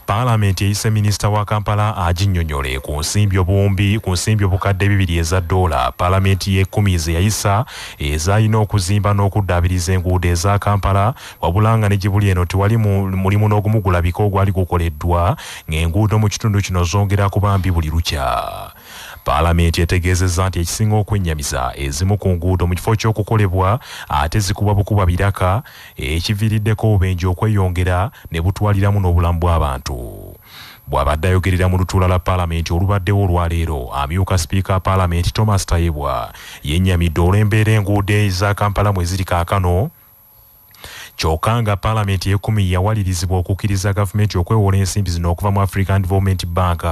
Parliament eyise minisita wa Kampala aginnyonnyole ku nsimbi obukadde $200 Parliament y'e10 yayisa ezalina okuzimba n'okuddaabiriza enguudo eza Kampala wabula nga ne Gibuli eno tewali mulimu n'ogumu gulabika ogwali gukoleddwa ng'enguudo mu kitundu kino zongera kuba mbi buli lukya. Parliament etegeezezza nti ekisinga okwennyamiza ezimu ku nguudo mu kifo ky'okukolebwa ate zikuba bukuba biraka ekiviiriddeko obubenje okweyongera ne butwaliramu n'obulamu bw'abantu. Bw'abadde ayogerera mu lutuula lwa Parliament olubaddewo olwaleero, amyuka sipiika Parliament Thomas Tayebwa yennyamidde olw'embeera enguudo eza Kampala mwe ziri kaakano. Kyokka nga Parliament y'e10 yawalirizibwa okukkiriza gavumenti okwewola ensimbi zino okuva mu African Development Bank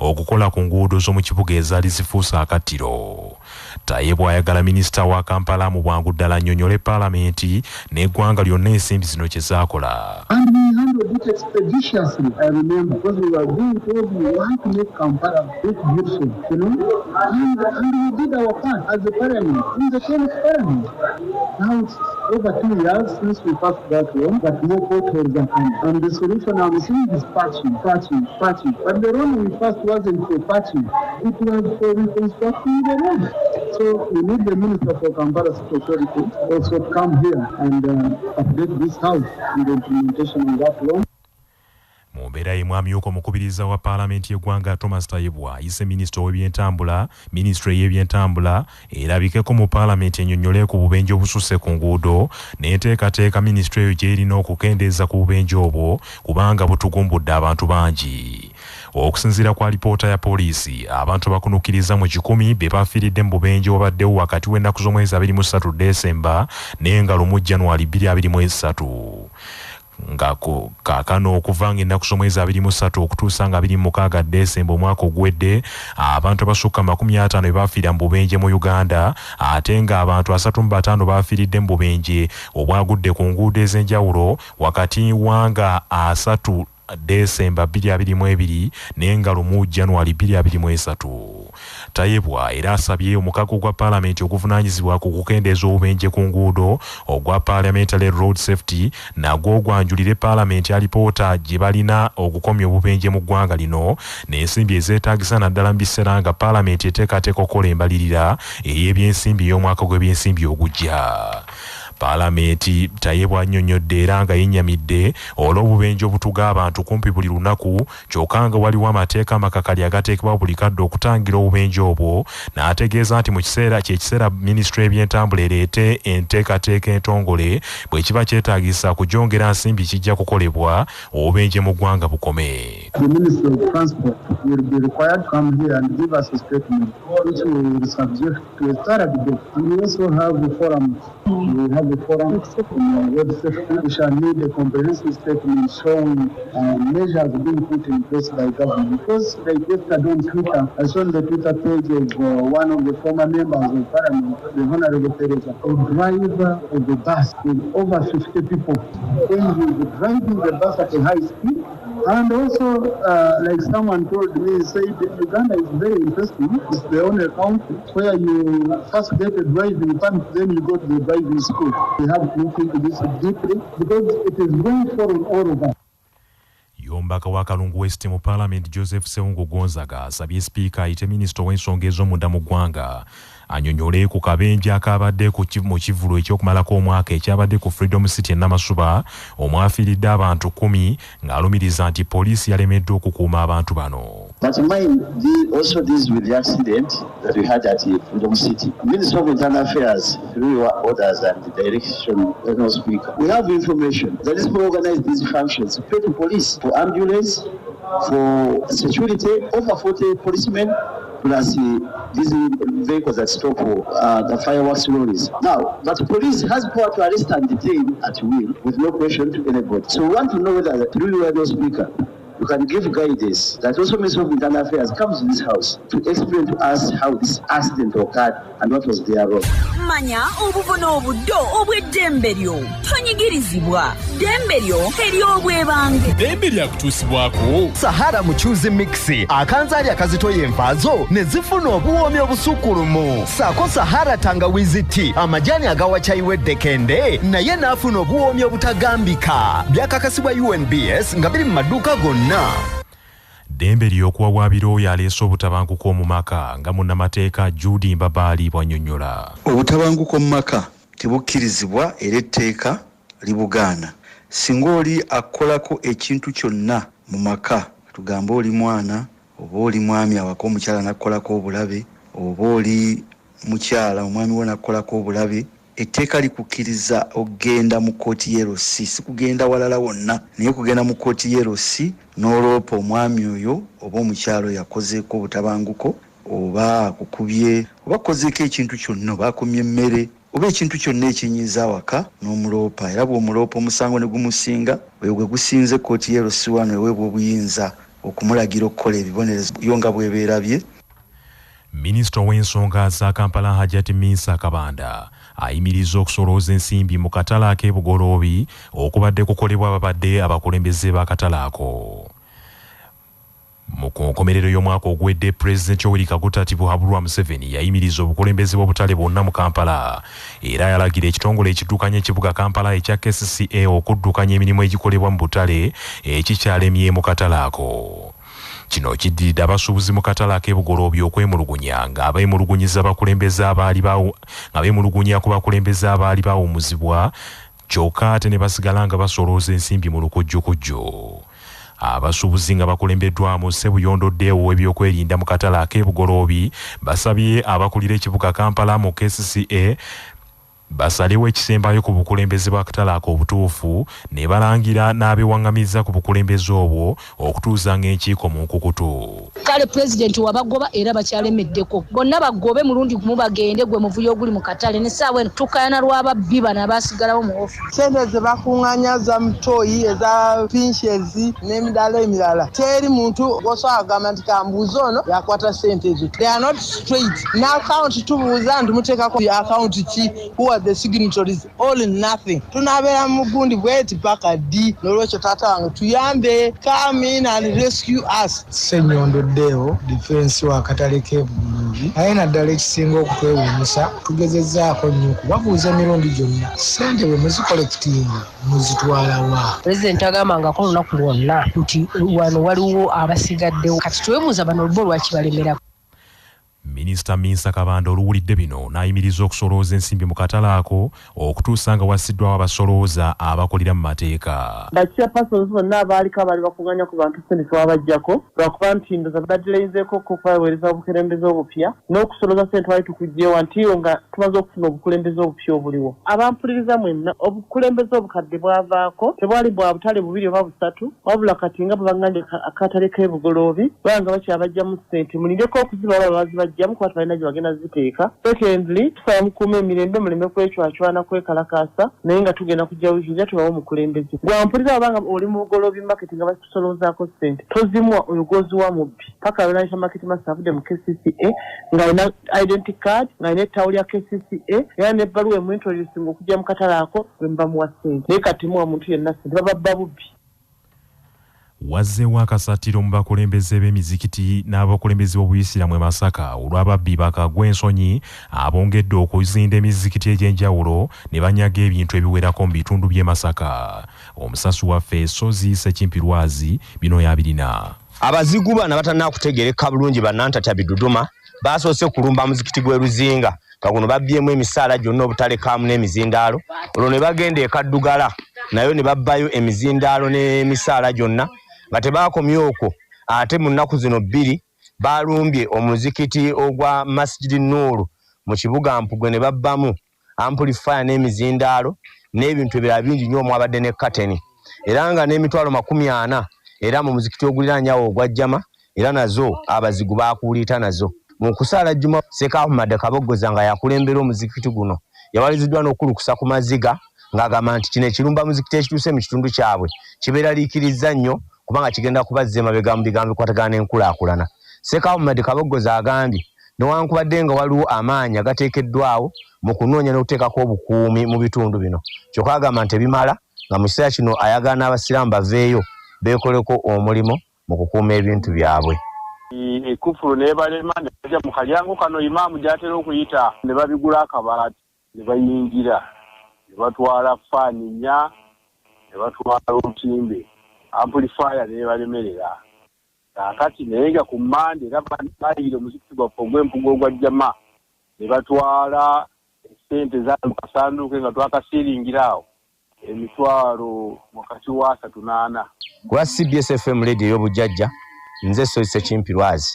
okukola ku nguudo z'omu kibuga ezaali zifuuse akattiro. Tayebwa ayagala minisita wa Kampala mu bwangu ddala annyonnyole Parliament n'eggwanga lyonna ensimbi zino kye zaakola. And we handled it expeditiously, I remember, because we were being told we want to make Kampala look beautiful, and we did our part as a Parliament, in the 10th Parliament. Now it's over 2 years since we passed that law, but no potholes are coming. And the solution I'm seeing is patching. But the road we passed wasn't for patching, it was for reconstructing the road. So we need the Minister for Kampala City Authority also to come here and update this house in the implementation of that law. Mu mbeera y'emu amyuka omukubiriza wa Parliament y'eggwanga Thomas Tayebwa ayise Ministry y'ebyentambula erabikeko mu Parliament ennyonnyole ku bubenje obususse ku nguudo n'enteekateeka Ministry eyo gy'erina okukendeeza ku bubenje obwo kubanga butugumbudde abantu bangi. Okusinziira kwa alipoota ya poliisi, abantu bakunukkiriza mu 10 be bafiiridde mu bubenje obaddewo wakati w'ennaku z'omwezi 23 Desemba n'engalo mu January 2023. Ngako kaakano okuva ng'ennaku z'omwezi 23 okutuusa nga 26 Desemba omwaka ogwedde, abantu abasukka 50 be baafiira mu bubenje mu Uganda, ate ng'abantu 35 baafiiridde mu bubenje obwagudde ku nguudo ez'enjawulo wakati wanga 3 Desemba 2022 n'engalo mu January 2023. Tayebwa era asabye omukago gwa Parliament okuvunaanyizibwa ku kukendeeza obubenje ku nguudo ogwa Parliamentary Road Safety nagwo ogwanjulire Parliament alipoota gye balina okukomya obubenje mu ggwanga lino n'ensimbi ezeetaagisa naddala mu biseera nga Parliament eteekateeka okukola embalirira ey'ebyensimbi ey'omwaka gw'ebyensimbi ogujja. Parliament Tayebwa annyonnyodde era nga yennyamidde olw'obubenje obutuga abantu kumpi buli lunaku, kyokka nga waliwo amateeka amakakali agateekebwa buli kadde okutangira obubenje obwo, n'ategeeza nti mu kiseera Ministry y'ebyentambula ereete enteekateeka entongole bwe kiba kyetaagisa kugyongera nsimbi kijja kukolebwa obubenje mu ggwanga bukome. The Minister of Transport will be required to come here and give us a statement which will be subject to a thorough debate. And we also have a forum. We have a forum on road safety. We shall need a comprehensive statement showing measures being put in place by government. Because like yesterday on Twitter, I saw on the Twitter page of one of the former members of Parliament, the Honorable Teresa, a driver of the bus with over 50 people. When he was driving the bus at a high speed, and also, like someone told me, said Uganda is very interesting. It's the only country where you first get a driving permit, then you go to the driving school. We have to look into this deeply because it is going foreign all over. Yombaka wa Kalungu West mu Parliament Joseph Sewungu Gonzaga asabye Speaker ayite Minisita w'ensonga ez'omunda mu ggwanga annyonnyole ku kabenje akabadde mu kivulo eky'okumalako omwaka ekyabadde ku Freedom City e Namasuba omwafiiridde abantu 10 ng'alumiriza nti poliisi yalemeddwe okukuuma abantu bano. But mine also deals with the accident that we had at Freedom City. Minister of Internal Affairs, through your orders and the direction of the Speaker, we have information that is to organize these functions, pay to police, for ambulance, for security, over 40 policemen, plus these vehicles that stop for the fireworks lorries. Now, but police has power to arrest and detain at will with no question to anybody. So we want to know whether, through your Speaker, you can give guidance. That also Minister of Internal Affairs comes to this house to explain to us how this accident occurred and what was their role. Manya obubono obuddo obw'eddemberyo tonyigirizibwa demberyo ery'obwebange dembe lyakutuusibwako Sahara muchuzi mixi akanzaali akazitoya envaazo ne zifuna obuwoomi obusukkulumu saako Sahara tangawizi tea amajani agawa chai weddekende naye n'afuna obuwoomi obutagambika byakakasibwa UNBS nga biri mu maduuka gonna. Dembe ly'okuwawaabira oyo aleese obutabanguko mu maka nga munnamateeka Judy Mbabaali bw'annyonnyola. Obutabanguko mu maka tebukkirizibwa era etteeka libugaana. Singa oli akolako ekintu kyonna mu maka, tugamba oli mwana oba oli mwami awaka omukyala n'akolako obulabe oba oli mukyala omwami we n'akolako obulabe, etteeka likukkiriza okugenda mu kkooti y'erosi, si kugenda walala wonna naye kugenda mu kkooti y'erosi n'oloopa omwami oyo oba omukyalo yakozeeko obutabanguko oba akukubye oba akozeeko ekintu kyonna oba akumye emmere oba ekintu kyonna ekinyiiza awaka n'omuloopa, era bw'omuloopa omusango ne gumusinga oyo gwe gusinze kkooti y'erosi wano eweebwa obuyinza okumulagira okukola ebibonerezo yo nga bw'ebeerabye. Minisita w'ensonga za Kampala Hajati Minsa Kabanda ayimiriza okusolooza ensimbi mu katale ak'ebugoloobi okubadde kukolebwa ababadde abakulembeze b'akatale ako. Mu nkomerero y'omwaka ogwedde Pulezidenti Yoweri Kaguta Tibuhaburwa Museveni yayimiriza obukulembeze bw'obutale bwonna mu Kampala era yalagira ekitongole ekiddukanya ekibuga Kampala ekya KCCA okuddukanya emirimu egikolebwa mu butale ekikyalemye mu katale ako. Kino kiddiridde abasuubuzi mu katale ak'ebugoloobi okwemulugunya nga beemulugunyiza abakulembeze ku bakulembeze abaali baawummuzibwa kyokka ate ne basigala nga basolooza ensimbi mu lukujjukujju. Abasuubuzi nga bakulembeddwamu Ssebuyondo Deo w'ebyokwerinda mu katale ak'ebugoloobi basabye abakulira ekibuga Kampala mu KCCA basalewo ekisembayo ku bukulembeze bw'akatale ako obutuufu ne balangira n'abewaŋŋamizza ku bukulembeze obwo okutuuza ng'enkiiko mu nkukutu. Kale Pulezidenti wabagoba era bakyalemeddeko bonna bagobe mulundi gumu bagende gwe muvuyo oguli mu katale ne ssaawa eno tukayana lw'ababbi bano abaasigalawo mu ofiisi. Sente ze bakuŋŋaanya za mutoyi eza pinshezi n'emidaala emirala teri muntu gwosobola kugamba nti kambuuza ono yakwata sente ezo. They are not straight. N'akawunti tubuuza nti muteekako akawunti ki the signatories all in nothing. Tunabeera mu gundi bweti paka di n'olwekyo taata wange tuyambe come in and rescue us. Ssenyondo Deo defense wa katale k'ebugoloobi aye naddala ekisinga okutwewuunyisa tugezezzaako nnyo kubabuuza emirundi gyonna ssente bwe muzikolekitinga muzitwala wa. Pulezidenti agambangako olunaku lwonna nti wano waliwo abasigaddewo kati twebuuza bano bo lwaki balemerako. Minisita Minsa Kabanda oluwulidde bino n'ayimiriza okusolooza ensimbi mu katale ako okutuusa nga wassiddwawo abasolooza abakolera mu mateeka. Chairpersons bonna abaaliko abaali bakuŋŋaanya ku bantu ssente twabaggyako lwakuba nti ndoza baddireyizeeko okweweereza obukulembeze obupya n'okusolooza ssente wali tukugyewa ntiyo nga tumaze okufuna obukulembeze obupya obuliwo. Abampuliriza mwenna obukulembeze obukadde bwavaako tebwali bwa butale bubiri oba busatu wabula kati nga bwe baŋŋambye akatale k'ebugoloobi banga bakyabajjamu ssente mulindeko okuziba waba bazibajjamu kuba balina gye bagenda ziteeka. Secondly tusaba mukuuma emirembe muleme kwecwacwana kwekalakaasa naye nga tugenda kujja wiiki nja tubawo omukulembeze. Gwampuliriza wabanga oli mu bugoloobi market nga bakusoloozaako ssente tozimwa oyo gwoziwa mubbi paka alinaisha market master avudde mu KCCA ng'alina identity card ng'alina ettaawo lya KCCA era n'ebbaluwa emuintroducinga okujja mu katale ako bwe mbamuwa ssente naye kati muwa muntu yenna ssente bababba bubbi. Wazzeewo akasatiro mu bakulembeze b'emizikiti n'abakulembeze b'obuyisiramu e Masaka olw'ababbi bakagwa ensonyi abongedde okuzinda emizikiti egy'enjawulo ne banyaga ebintu ebiwerako mu bitundu by'e Masaka. Omusasi waffe Sozi Sekimpirwazi bino yabirina. Abazigu bana batannakutegereka bulungi bannantatya biduduma basoose kulumba muzikiti gwe Luzinga nga guno babbyemu emisaala gyonna obutale kamu n'emizindaalo olwo ne bagenda e Kaddugala nayo ne babbayo emizindaalo n'emisaala gyonna nga tebaakomye okwo ate mu nnaku zino bbiri balumbye omuzikiti ogwa Masjid Nuru mu kibuga Mpugwe ne babbamu amplifier n'emizindaalo n'ebintu ebirala bingi nnyo omwabadde ne kateni era nga n'emitwalo 40 era mu muzikiti oguliraanyawo ogwa Jama era nazo abazigu baakuuliita nazo. Mu kusaala Juma Seka Ahmad Kaboggoza nga yakulembera omuzikiti guno yawaliziddwa n'okulukusa ku maziga ng'agamba nti kino ekirumba muzikiti ekituuse mu kitundu kyabwe kibeeraliikiriza nnyo kubanga kigenda kubazza emabega mu bigambo bikwatagana n'enkulaakulana. Ssekawumadi Kabogoza agambye newankubadde nga waliwo amaanyi agateekeddwawo mu kunoonya n'okuteekako obukuumi mu bitundu bino, kyokka agamba nti ebimala nga mu kiseera kino ayagala n'abasiraamu baveeyo beekoleko omulimo mu kukuuma ebintu byabwe. Ekufulu n'ebalema ne bajja mu kalyango kano imaamu gy'atera okuyita ne babigula akabaati ne bayingira ne batwala faani nnya ne batwala olutimbe amplifier n'ebalemerera. Kaakati naye nga ku Mmande era baayire omuzikiti gwaffe ogw'empuga ogwa Jama ne batwala ssente zaali mu kasanduuke nga twakasiringiraawo emitwalo wakati wa 380. Kwa CBS FM radio y'obujjajja nze Soise Chimpirwazi.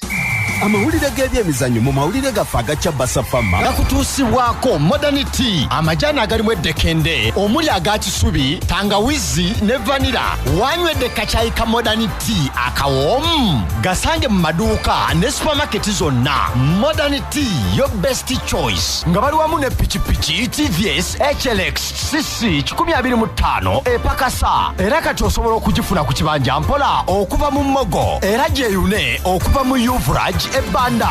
Amawulire g'ebyemizannyo mu mawulire gaffe agaca Basafama gakutuusibwako Modernity, amajani agalimu eddekende omuli aga kisubi, tangawizi ne vanira. Wanywedde kacayi ka Modernity akawoomu gasange mu maduuka ne supermarket zonna. Modernity, your best choice. Nga bali wamu ne pikipiki TVS HLX CC 125 epakasa. Era kati osobola okugifuna ku kibanja mpola okuva mu Mmogo, era gyeyune okuva mu Yuvraj ebanda.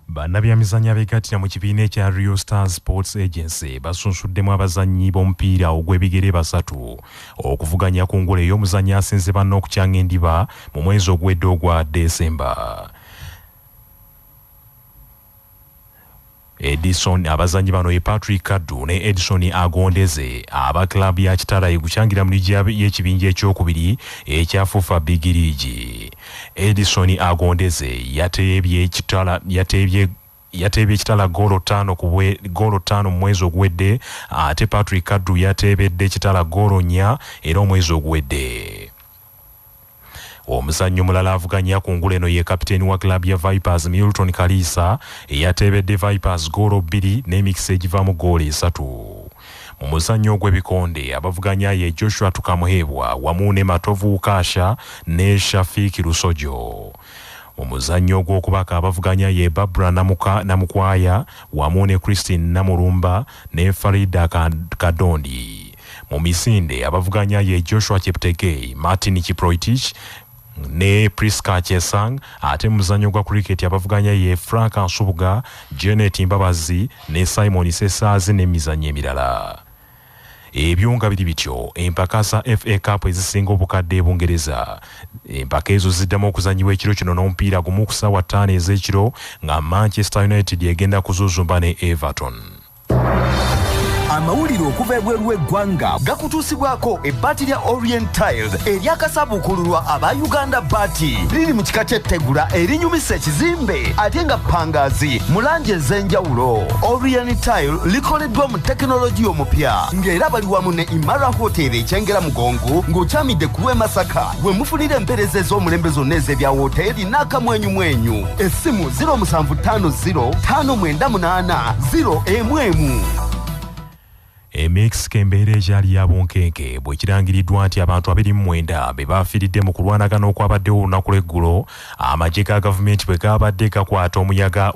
Bannabyamizannyo abeegattira mu kibiina ekya Rio Stars Sports Agency basunsuddemu abazannyi b'omupiira ogw'ebigere 3 okuvuganya ku ngule ey'omuzannyo asinze banne okukyanga endiba mu mwezi ogwedde ogwa Desemba. Edison abazanyi bano Patrick Kaddu ne Edison Agondeze aba club ya Kitara iguchangira mu ligi y'ekibinja ekyokubiri ekya FUFA Big League. Edison Agondeze yatebye Kitala golo 5 mu mwezi ogwedde, ate Patrick Kaddu yatebedde Kitala golo 4 era omwezi ogwedde. Omuzannyo mulala avuganya ku ngule eno ye kapiteeni wa club ya Vipers Milton Kalisa eyatebedde Vipers golo 2 n'emikisa egivaamu golo 3. Mu muzannyo gw'ebikonde abavuganya ye Joshua Tukamuhebwa wamu ne Matovu Kasha ne Shafiki Lusojo. Omuzannyo gw'okubaka abavuganya ye Babra Namukwaya wamu ne Christine Namurumba ne Farida Kadondi. Mu misinde abavuganya ye Joshua Cheptegei, Martin Kiproitich ne Priska Chesang, ate muzannyo gwa cricket abavuganya ye Frank Nsubuga, Janet Mbabazi ne Simon Sesazi ne mizannyo emirala. Ebyo nga biri bityo empaka za FA Cup ezisinga obukadde e Bungereza. Empaka ezo ziddamu okuzannyibwa ekiro kino n'omupiira gumu ku ssaawa 5 ez'ekiro nga Manchester United egenda kuzuuzumba ne Everton. Amawulire okuva ebweru w'eggwanga gakutuusibwako ebbaati lya Orient Tiled eryakasabukululwa aba Uganda Bati. Liri mu kika ky'ettegula erinyumisa ekizimbe ate nga ppangaazi mu langi ez'enjawulo. Orient Tiled likoleddwa mu tekinologiya omupya ng'era bali wamu ne Imara Hotel ekyengera mugongo ng'okyamidde ku lw'e Masaka we mufunira empeereza ez'omulembe zonna ez'ebya woteeri n'akamwenyumwenyu. Essimu 0750 598 0 Mexico embeera ekyali ya bunkenke bwe kirangiriddwa nti abantu 29 be baafiiridde mu kulwanagana okwabaddewo olunaku lw'eggulo amagye ga gavumenti bwe gaabadde gakwata omuyaga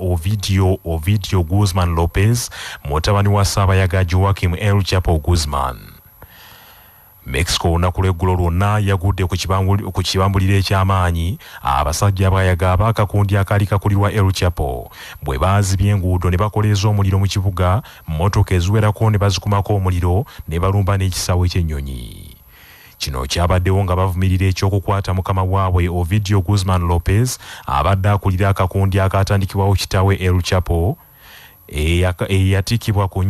Ovidio Guzman Lopez mutabani wa Ssaabayaga Joaquim El Chapo Guzman. Mexico olunaku lw'eggulo lwonna yagudde ku kibambuliro eky'amaanyi abasajja abayaga ab'akakundi akaali kakulirwa El Chapo bwe baazibye enguudo ne bakoleeza omuliro mu kibuga, mmotoka eziwerako ne bazikumako omuliro ne balumba n'ekisaawe ky'ennyonyi. Kino kyabaddewo nga bavumirira ekyokukwata mukama waabwe Ovidio Guzman Lopez abadde akulira akakundi akaatandikibwawo kitaawe El Chapo eyatikiddwa ku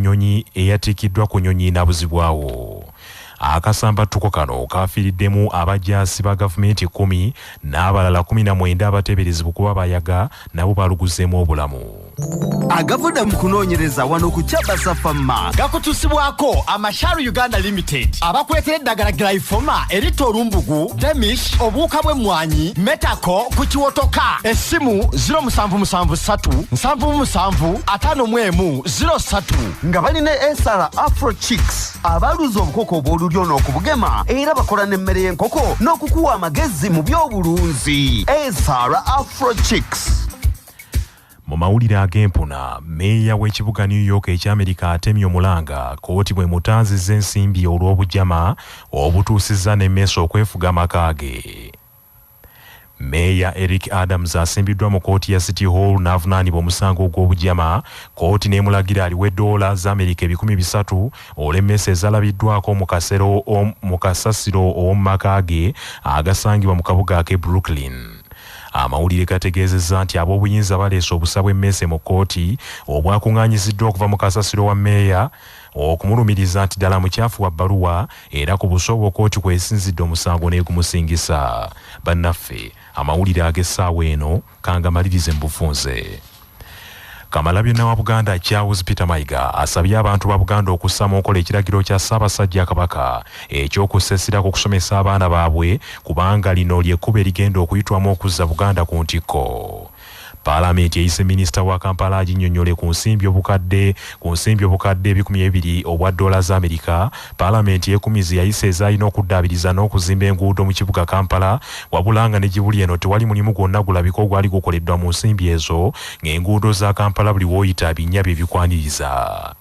nnyonyi n'abuzibwawo. Akasambattuko kano kafiiriddemu abajaasi ba gavumenti 10 n'abalala 19 abateeberezebwa kuba bayaga nabo baluguzeemu obulamu. Agavuda mu kunoonyereza wano ku Basafama gakutuusibwako Amasharu Uganda Limited abakuleetera eddagala Glyphoma erita olumbugu, Demish obuwuka bw'emmwanyi, Metako ku kiwotoka. Essimu 0773 77 51 nga balina Esara Afro Chicks abaluza obukoko obw'olulyo n'okubugema era bakola n'emmere y'enkoko n'okukuwa amagezi mu by'obulunzi. Esara Afro Chicks. Mu mawulire ag'empuna, meeya w'ekibuga New York eky'Amerika atemye omulanga kooti bwe mutanzizza ensimbi olw'obujama obutuusizza n'emmesa okwefuga amaka ge. Meeya Eric Adams asimbiddwa mu kooti ya City Hall n'avunaanibwa omusango gw'obujama. Kooti n'emulagira aliwe $300 olw'emmesa ezalabiddwako mu kasasiro ow'omu maka ge agasangibwa mu kabuga ak'e Brooklyn. Amawulire gategeezezza nti ab'obuyinza baleese obusa bw'emmese mu kooti obwakuŋŋaanyiziddwa okuva mu kasasiro wa meeya okumulumiriza nti ddala mukyafu wa bbaluwa era ku busobo kooti kwesinzidde omusango n'egumusingisa. Bannaffe, amawulire ag'essaawa eno kangamalirize mu bufunze. Kamalabyonna wa Buganda Charles Peter Mayiga asabye abantu ba Buganda okussa mu nkola ekiragiro kya Ssaabasajja Kabaka ekyokussessira ku kusomesa abaana baabwe kubanga lino ly'ekkubo erigenda okuyitwamu okuzza Buganda ku ntikko. Paalamenti eyise minisita wa Kampala aginnyonnyole ku nsimbi obukadde $200 obwa $. Paalamenti y'ekkumizi yayise ezaalina okuddaabiriza n'okuzimba enguudo mu kibuga Kampala, wabula nga ne Gibuli eno tewali mulimu gwonna gulabika ogwali gukoleddwa mu nsimbi ezo, ng'enguudo za Kampala buli w'oyita binnya bye bikwaniriza.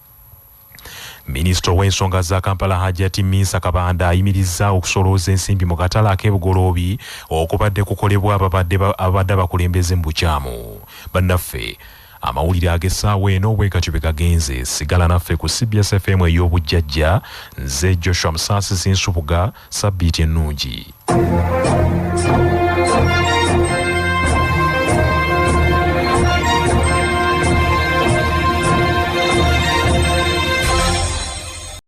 Minisita w'ensonga za Kampala Hajjati Minsa Kabanda ayimirizza okusolooza ensimbi mu katale ak'ebugoloobi okubadde kukolebwa ababadde bakulembeze mu bukyamu. Bannaffe, amawulire ag'essaawa eno bwe gatyo bwe gagenze. Sigala naffe ku CBS FM ey'obujjajja. Nze Joshua Musaasi Sinsubuga, sabbiiti ennungi.